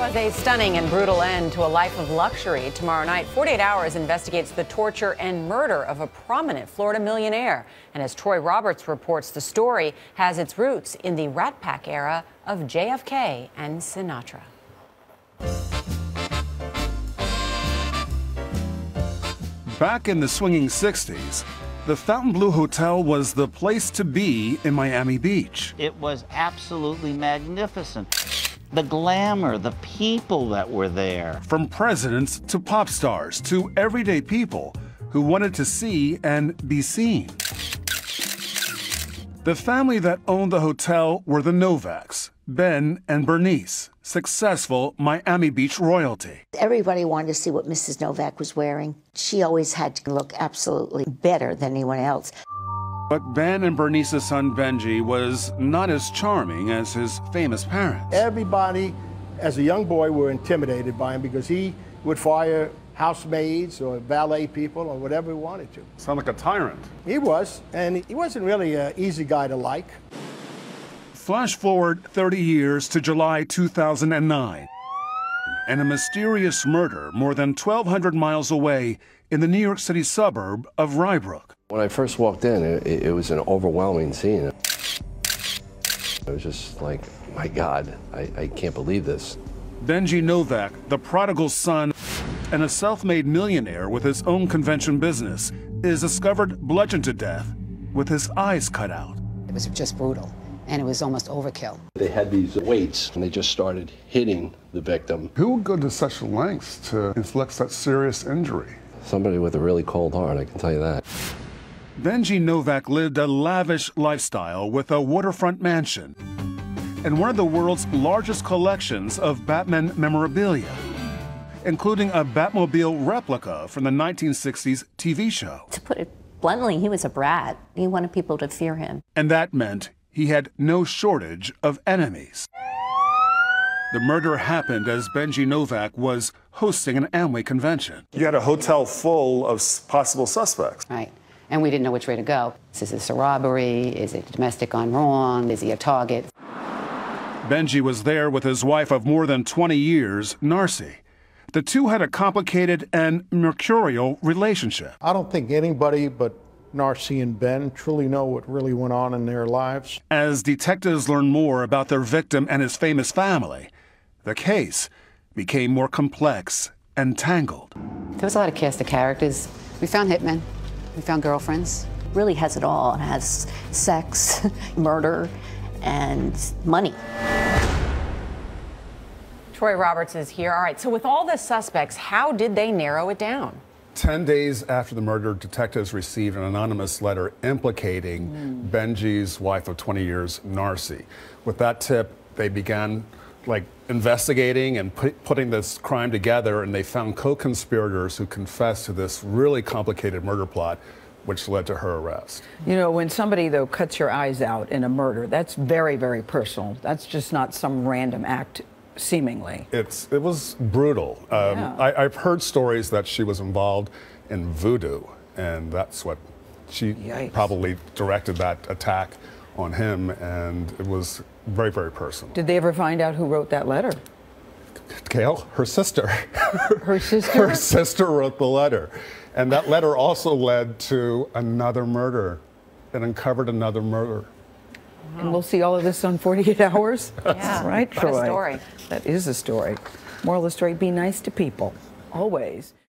Was a stunning and brutal end to a life of luxury. Tomorrow night, 48 Hours investigates the torture and murder of a prominent Florida millionaire. And as Troy Roberts reports, the story has its roots in the Rat Pack era of JFK and Sinatra. Back in the swinging 60s, the Fontainebleau Hotel was the place to be in Miami Beach. It was absolutely magnificent. The glamour, the people that were there. From presidents to pop stars to everyday people who wanted to see and be seen. The family that owned the hotel were the Novaks, Ben and Bernice, successful Miami Beach royalty. Everybody wanted to see what Mrs. Novak was wearing. She always had to look absolutely better than anyone else. But Ben and Bernice's son Benji was not as charming as his famous parents. Everybody, as a young boy, were intimidated by him because he would fire housemaids or valet people or whatever he wanted to. Sound like a tyrant. He was, and he wasn't really an easy guy to like. Flash forward 30 years to July 2009, and a mysterious murder more than 1,200 miles away in the New York City suburb of Rybrook. When I first walked in, it was an overwhelming scene. It was just like, my God, I can't believe this. Benji Novak, the prodigal son and a self-made millionaire with his own convention business, is discovered bludgeoned to death with his eyes cut out. It was just brutal, and it was almost overkill. They had these weights, and they just started hitting the victim. Who would go to such lengths to inflict such serious injury? Somebody with a really cold heart, I can tell you that. Benji Novak lived a lavish lifestyle with a waterfront mansion and one of the world's largest collections of Batman memorabilia, including a Batmobile replica from the 1960s TV show. To put it bluntly, he was a brat. He wanted people to fear him. And that meant he had no shortage of enemies. The murder happened as Benji Novak was hosting an Amway convention. You had a hotel full of possible suspects. Right. And we didn't know which way to go. Is this a robbery? Is it domestic gone wrong? Is he a target? Benji was there with his wife of more than 20 years, Narcy. The two had a complicated and mercurial relationship. I don't think anybody but Narcy and Ben truly know what really went on in their lives. As detectives learned more about their victim and his famous family, the case became more complex and tangled. There was a lot of cast of characters. We found hitmen. We found girlfriends. Really has it all. It has sex, murder, and money. Troy Roberts is here. All right, so with all the suspects, how did they narrow it down? 10 days after the murder, detectives received an anonymous letter implicating Benji's wife of 20 years, Narcy. With that tip, they began investigating and putting this crime together, and they found co-conspirators who confessed to this really complicated murder plot, which led to her arrest. You know, when somebody, though, cuts your eyes out in a murder, that's very, very personal. That's just not some random act, seemingly. It was brutal. Yeah. I've heard stories that she was involved in voodoo, and that's what she probably directed that attack on him, and it was very, very personal. Did they ever find out who wrote that letter? Gail, her sister. Her sister? Her sister wrote the letter. And that letter also led to another murder. It uncovered another murder. And we'll see all of this on 48 Hours? Yeah, right, what Troy? a story. That is a story. Moral of the story, be nice to people, always.